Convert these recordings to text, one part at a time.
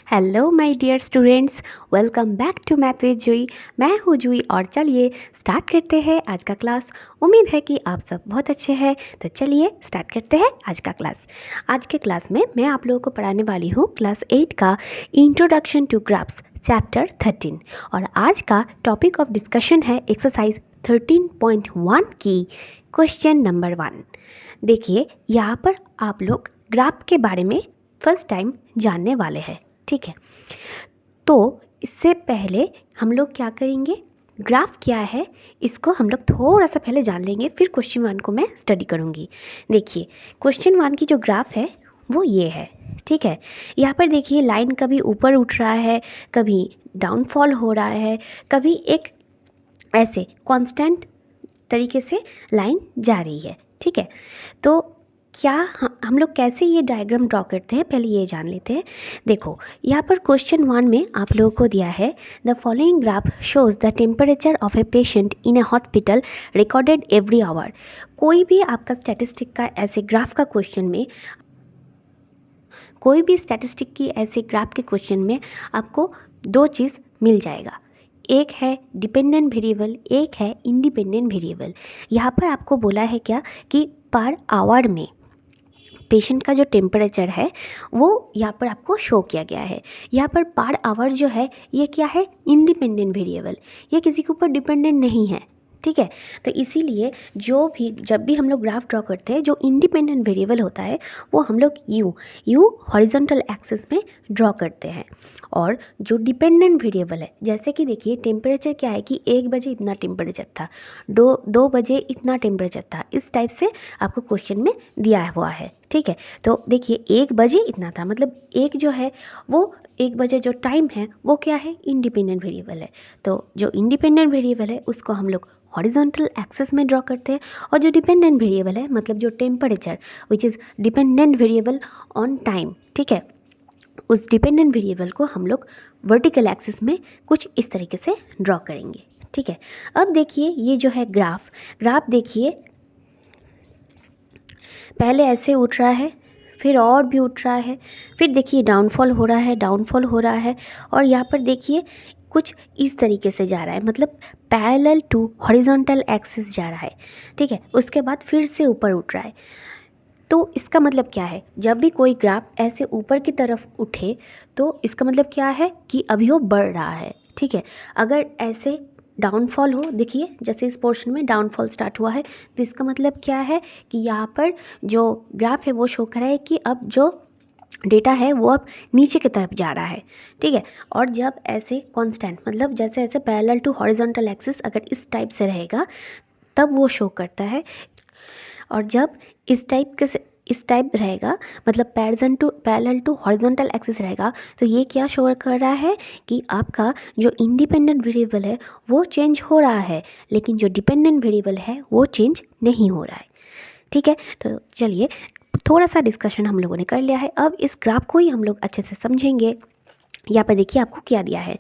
Hello my dear students, welcome back to math with Juhi. मैं हूँ जूही और चलिए स्टार्ट करते हैं आज का क्लास। उम्मीद है कि आप सब बहुत अच्छे हैं। तो चलिए स्टार्ट करते हैं आज का क्लास। आज के क्लास में मैं आप लोगों को पढ़ाने वाली हूँ क्लास 8 का इंट्रोडक्शन टू ग्राफ्स चैप्टर 13 और आज का टॉपिक ऑफ डिस्कशन है एक्सरसाइज 13.1 की क्वेश्चन नंबर 1। देखिए यहाँ पर आप लोग ग्राफ के बारे में फर्स्ट टाइम जानने वाले हैं, ठीक है। तो इससे पहले हम लोग क्या करेंगे, ग्राफ क्या है इसको हम लोग थोड़ा सा पहले जान लेंगे, फिर क्वेश्चन 1 को मैं स्टडी करूँगी। देखिए क्वेश्चन 1 की जो ग्राफ है वो ये है, ठीक है। यहाँ पर देखिए लाइन कभी ऊपर उठ रहा है, कभी डाउनफॉल हो रहा है, कभी एक ऐसे कांस्टेंट तरीके से लाइन जा रही है, ठीक है। तो क्या हम लोग कैसे ये डायग्राम ड्रॉ करते हैं, पहले ये जान लेते हैं। देखो यहाँ पर क्वेश्चन 1 में आप लोगों को दिया है the following graph shows the temperature of a patient in A hospital recorded every hour. कोई भी आपका स्टैटिस्टिक का ऐसे ग्राफ का क्वेश्चन में, कोई भी स्टैटिस्टिक की ऐसे ग्राफ के क्वेश्चन में आपको दो चीज़ मिल जाएगा, एक है डिपेंडेंट वेरिएबल, एक है इंडिपेंडेंट वेरिएबल। यहाँ पर आपको बोला है क्या कि पर आवर में पेशेंट का जो टेम्परेचर है वो यहाँ पर आपको शो किया गया है। यहाँ पर आवर जो है ये क्या है, इंडिपेंडेंट वेरिएबल, ये किसी के ऊपर डिपेंडेंट नहीं है, ठीक है। तो इसीलिए जब भी हम लोग ग्राफ ड्रॉ करते हैं, जो इंडिपेंडेंट वेरिएबल होता है वो हम लोग यू हॉरिजॉन्टल एक्सिस में ड्रॉ करते हैं। और जो डिपेंडेंट वेरिएबल है, जैसे कि देखिए टेम्परेचर क्या है कि 1 बजे इतना टेम्परेचर था, 2 बजे इतना टेम्परेचर था, इस टाइप से आपको क्वेश्चन में दिया हुआ है, ठीक है। तो देखिए 1 बजे इतना था, मतलब एक जो है वो 1 बजे जो टाइम है वो क्या है, इंडिपेंडेंट वेरिएबल है। तो जो इंडिपेंडेंट वेरिएबल है उसको हम लोग हॉरिजॉन्टल एक्सिस में ड्रॉ करते हैं, और जो डिपेंडेंट वेरिएबल है मतलब जो temperature which is dependent variable on time, ठीक है, उस डिपेंडेंट वेरिएबल को हम लोग वर्टिकल एक्सिस में कुछ इस तरीके से ड्रॉ करेंगे, ठीक है। अब देखिए ये जो है ग्राफ देखिए पहले ऐसे उठ रहा है, फिर और भी उठ रहा है, फिर देखिए डाउनफॉल हो रहा है, और यहाँ पर देखिए कुछ इस तरीके से जा रहा है, मतलब पैरेलल टू हॉरिजॉन्टल एक्सिस जा रहा है, ठीक है। उसके बाद फिर से ऊपर उठ रहा है। तो इसका मतलब क्या है, जब भी कोई ग्राफ ऐसे ऊपर की तरफ उठे तो इसका मतलब क्या है कि अभी वो बढ़ रहा है, ठीक है। अगर ऐसे डाउनफॉल हो, देखिए जैसे इस पोर्शन में डाउनफॉल स्टार्ट हुआ है, तो इसका मतलब क्या है कि यहाँ पर जो ग्राफ है वो शो कर रहा है कि अब जो डेटा है वो अब नीचे की तरफ जा रहा है, ठीक है। और जब ऐसे कांस्टेंट मतलब जैसे ऐसे पैरेलल टू हॉरिजॉन्टल एक्सिस अगर इस टाइप से रहेगा तब वो शो करता है, और जब इस टाइप रहेगा मतलब पैरेलल टू हॉरिजॉन्टल एक्सिस रहेगा, तो ये क्या शो कर रहा है कि आपका जो इंडिपेंडेंट वेरिएबल है वो चेंज हो रहा है, लेकिन जो डिपेंडेंट वेरिएबल है वो चेंज नहीं हो रहा है, ठीक है। तो चलिए थोड़ा सा डिस्कशन हम लोगों ने कर लिया है, अब इस ग्राफ को ही हम लोग अच्छे से समझेंगे। यहाँ पर देखिए आपको क्या दिया है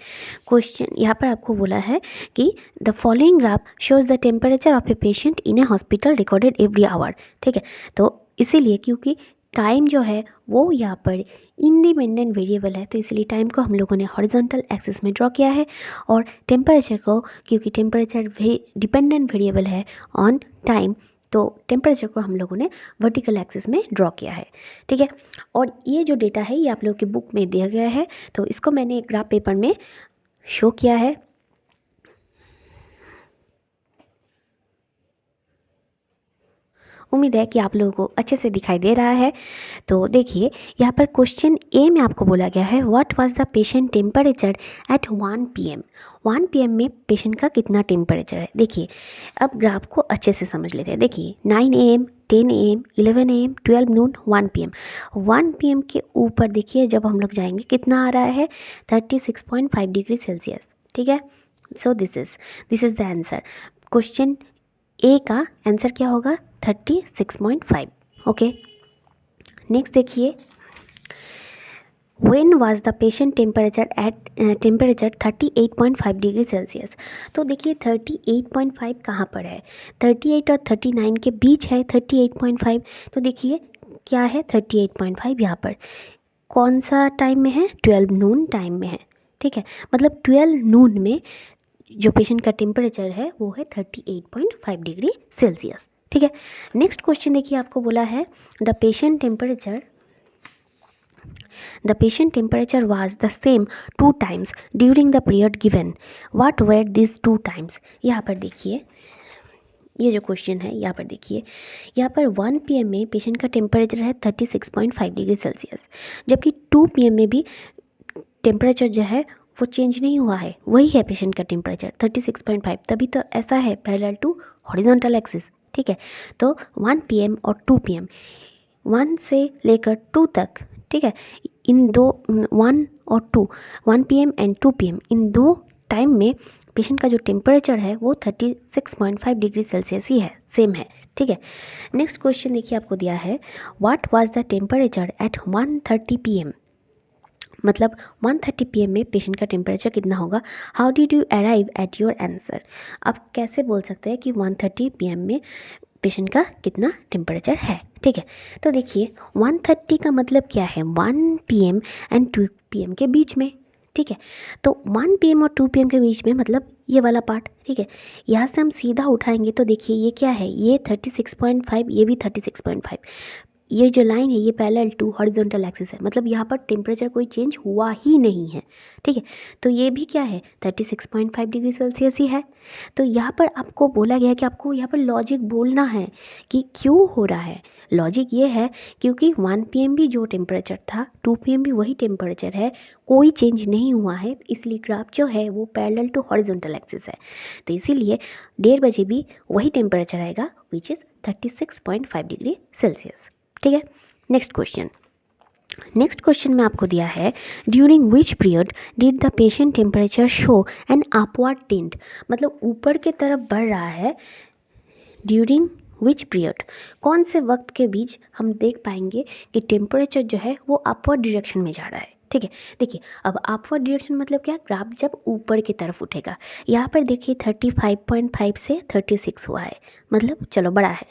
क्वेश्चन, यहाँ पर आपको बोला है कि the following graph shows the temperature of a patient in A hospital recorded every hour, ठीक है। तो इसीलिए क्योंकि टाइम जो है वो यहाँ पर इंडिपेंडेंट वेरिएबल है, तो इसलिए टाइम को हम लोगों ने हॉरिजॉन्टल एक्सिस में ड्रॉ किया है, और टेम्परेचर को क्योंकि टेम्परेचर डिपेंडेंट वेरिएबल है ऑन टाइम, तो टेम्परेचर को हम लोगों ने वर्टिकल एक्सिस में ड्रॉ किया है, ठीक है। और ये जो डेटा है ये आप लोगों की बुक में दिया गया है, तो इसको मैंने एक ग्राफ पेपर में शो किया है। उम्मीद है कि आप लोगों को अच्छे से दिखाई दे रहा है। तो देखिए यहाँ पर क्वेश्चन ए में आपको बोला गया है what was the patient temperature at 1 PM। 1 PM में पेशेंट का कितना टेम्परेचर है। देखिए अब ग्राफ को अच्छे से समझ लेते हैं। देखिए 9 AM 10 AM 11 AM 12 Noon 1 PM। 1 PM के ऊपर देखिए जब हम लोग जाएंगे कितना आ रहा है 36.5 डिग्री सेल्सियस, ठीक है। So this is the answer. Question A का आंसर क्या होगा 36.5, ओके। नेक्स्ट देखिए when was the patient temperature 38.5 degree Celsius. तो देखिए 38.5 कहाँ पर है, 38 और 39 के बीच है 38.5। तो देखिए क्या है 38.5 यहाँ पर। कौन सा टाइम में है, 12 नून टाइम में है, ठीक है। मतलब 12 नून में जो पेशेंट का टेम्परेचर है वो है 38.5 डिग्री सेल्सियस, ठीक है। नेक्स्ट क्वेश्चन देखिए, आपको बोला है the patient temperature was the same 2 times during the period given. What were these 2 times? यहाँ पर देखिए, ये जो क्वेश्चन है यहाँ पर देखिए, यहाँ पर 1 PM में पेशेंट का टेम्परेचर है 36.5 डिग्री सेल्सियस, जबकि 2 PM में भी टेम्परेचर जो है वो चेंज नहीं हुआ है, वही है पेशेंट का टेम्परेचर 36.5, तभी तो ऐसा है पैरेलल टू हॉरिजॉन्टल एक्सिस, ठीक है। तो 1 PM और 2 PM, 1 से लेकर 2 तक, ठीक है, इन दो 1 और 2, 1 PM एंड 2 PM, इन दो टाइम में पेशेंट का जो टेम्परेचर है वो 36.5 डिग्री सेल्सियस ही है, सेम है, ठीक है। नेक्स्ट क्वेश्चन देखिए, आपको दिया है what was the temperature at 1:30 PM। मतलब 1:30 PM में पेशेंट का टेम्परेचर कितना होगा, how did you arrive at your answer. आप कैसे बोल सकते हैं कि 1:30 PM में पेशेंट का कितना टेम्परेचर है, ठीक है। तो देखिए 1:30 का मतलब क्या है, 1 PM एंड 2 PM के बीच में, ठीक है। तो 1 PM और 2 PM के बीच में मतलब ये वाला पार्ट, ठीक है। यहाँ से हम सीधा उठाएंगे तो देखिए ये क्या है, ये 36.5, ये भी 36.5, ये जो लाइन है ये पैरेलल टू हॉरिजॉन्टल एक्सिस है, मतलब यहाँ पर टेम्परेचर कोई चेंज हुआ ही नहीं है, ठीक है। तो ये भी क्या है, 36.5 डिग्री सेल्सियस ही है। तो यहाँ पर आपको बोला गया है कि आपको यहाँ पर लॉजिक बोलना है कि क्यों हो रहा है। लॉजिक ये है क्योंकि 1 PM भी जो टेम्परेचर था, 2 PM भी वही टेम्परेचर है, कोई चेंज नहीं हुआ है, इसलिए ग्राफ जो है वो पैरेलल टू हॉरिजॉन्टल एक्सिस है। तो इसीलिए 1:30 बजे भी वही टेम्परेचर आएगा विच इज़ 36.5 डिग्री सेल्सियस, ठीक है। नेक्स्ट क्वेश्चन में आपको दिया है during which period did the patient temperature show an upward tent. मतलब ऊपर के तरफ बढ़ रहा है, ड्यूरिंग विच पीरियड, कौन से वक्त के बीच हम देख पाएंगे कि टेम्परेचर जो है वो अपवर्ड डायरेक्शन में जा रहा है, ठीक है। देखिए अब अपवर्ड डायरेक्शन मतलब क्या, ग्राफ जब ऊपर की तरफ उठेगा। यहाँ पर देखिए 35.5 से 36 हुआ है, मतलब चलो बड़ा है।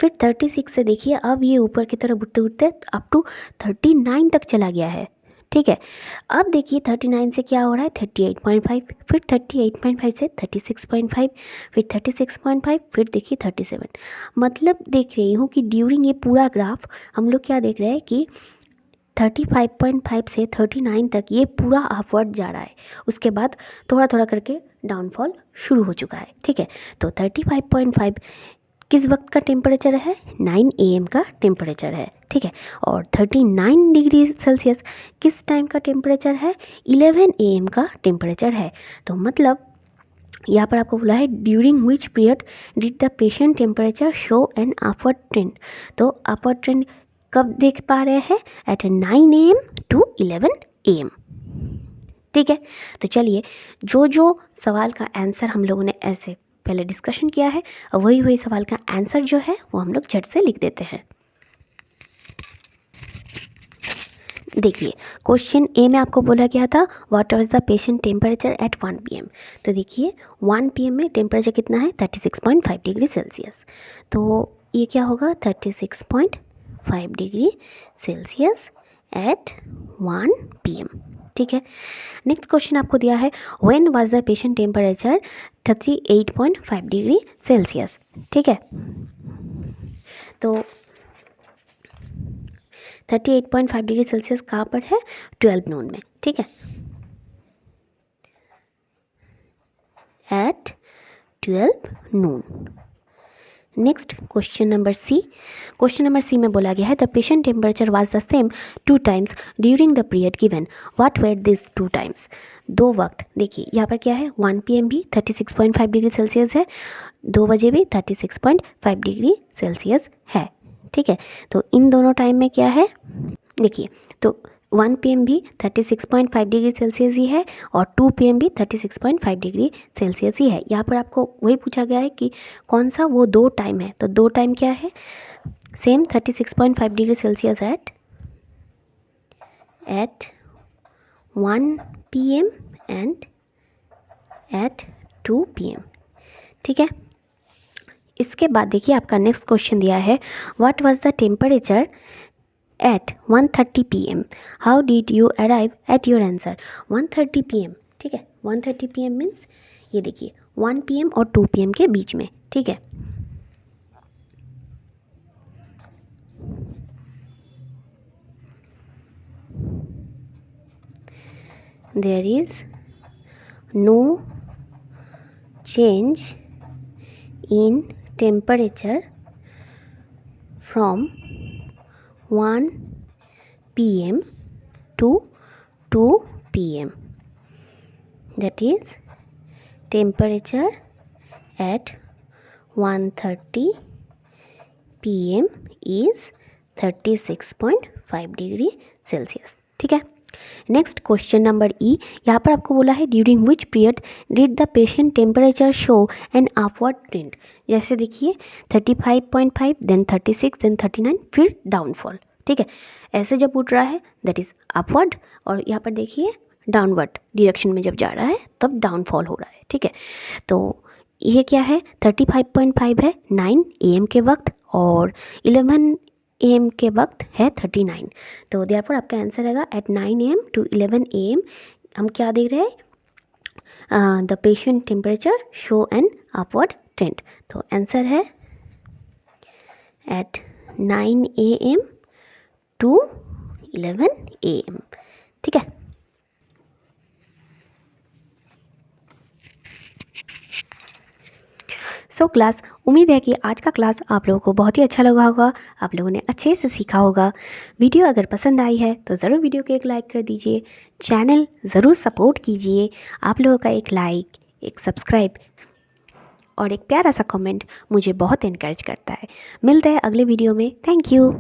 फिर 36 से देखिए अब ये ऊपर की तरफ उठते उठते अप टू 39 तक चला गया है, ठीक है। अब देखिए 39 से क्या हो रहा है, 38.5, फिर 38.5 से 36.5, फिर 36.5, फिर देखिए 37। मतलब देख रही हूँ कि ड्यूरिंग ये पूरा ग्राफ हम लोग क्या देख रहे हैं कि 35.5 से 39 तक ये पूरा अपवर्ड जा रहा है, उसके बाद थोड़ा थोड़ा करके डाउनफॉल शुरू हो चुका है, ठीक है। तो 35.5 किस वक्त का टेम्परेचर है, 9 AM का टेम्परेचर है, ठीक है। और 39 डिग्री सेल्सियस किस टाइम का टेम्परेचर है, 11 AM का टेम्परेचर है। तो मतलब यहाँ पर आपको बोला है during which period did the patient temperature show an upward trend. तो अपवर्ड ट्रेंड कब देख पा रहे हैं, एट 9 AM टू 11 AM, ठीक है। तो चलिए जो सवाल का आंसर हम लोगों ने ऐसे पहले डिस्कशन किया है, वही सवाल का आंसर जो है वो हम लोग झट से लिख देते हैं। देखिए क्वेश्चन ए में आपको बोला गया था what was the patient temperature at 1 PM। तो देखिए 1 PM में टेम्परेचर कितना है, 36.5 डिग्री सेल्सियस। तो ये क्या होगा, 36.5 डिग्री सेल्सियस एट 1 PM, ठीक है। नेक्स्ट क्वेश्चन आपको दिया है when was the patient temperature 38.5 degree Celsius, ठीक है। तो 38.5 डिग्री सेल्सियस कहाँ पर है, 12 नून में, ठीक है, एट 12 नून। नेक्स्ट क्वेश्चन नंबर सी में बोला गया है the patient temperature was the same 2 times during the period given, what were this 2 times. 2 वक्त देखिए यहाँ पर क्या है, 1 PM भी 36.5 डिग्री सेल्सियस है, 2 बजे भी 36.5 डिग्री सेल्सियस है, ठीक है। तो इन दोनों टाइम में क्या है, देखिए तो 1 PM भी 36.5 डिग्री सेल्सियस ही है और 2 PM भी 36.5 डिग्री सेल्सियस ही है। यहाँ पर आपको वही पूछा गया है कि कौन सा वो 2 टाइम है, तो 2 टाइम क्या है, same 36.5 degree Celsius at 1 PM and at 2 PM, ठीक है। इसके बाद देखिए आपका नेक्स्ट क्वेश्चन दिया है what was the temperature at 1:30 PM. How did you arrive at your answer? 1:30 PM, ठीक है. 1:30 PM मीन्स ये देखिए 1 PM और 2 PM के बीच में, ठीक है. There is no change in temperature from 1 PM to 2 PM. That is, temperature at 1:30 PM is 36.5 degree Celsius, ठीक है. नेक्स्ट क्वेश्चन नंबर ई. यहाँ पर आपको बोला है during which period did the patient temperature show an upward trend. जैसे देखिए 35.5, then 36, then 39, फिर डाउनफॉल, ठीक है. ऐसे जब उठ रहा है दैट इज़ अपवर्ड, और यहाँ पर देखिए डाउनवर्ड डायरेक्शन में जब जा रहा है तब डाउनफॉल हो रहा है, ठीक है. तो ये क्या है, 35.5 है 9 AM के वक्त, और 11 AM के वक्त है 39. तो देयरफॉर आपका आंसर रहेगा एट 9 AM to 11 AM हम क्या देख रहे हैं, the patient temperature show an upward trend. तो आंसर है एट 9 AM to 11 AM, ठीक है. सो क्लास, उम्मीद है कि आज का क्लास आप लोगों को बहुत ही अच्छा लगा होगा, आप लोगों ने अच्छे से सीखा होगा. वीडियो अगर पसंद आई है तो ज़रूर वीडियो को एक लाइक कर दीजिए, चैनल ज़रूर सपोर्ट कीजिए. आप लोगों का एक लाइक, एक सब्सक्राइब और एक प्यारा सा कमेंट मुझे बहुत इनकरेज करता है. मिलते हैं अगले वीडियो में. Thank you.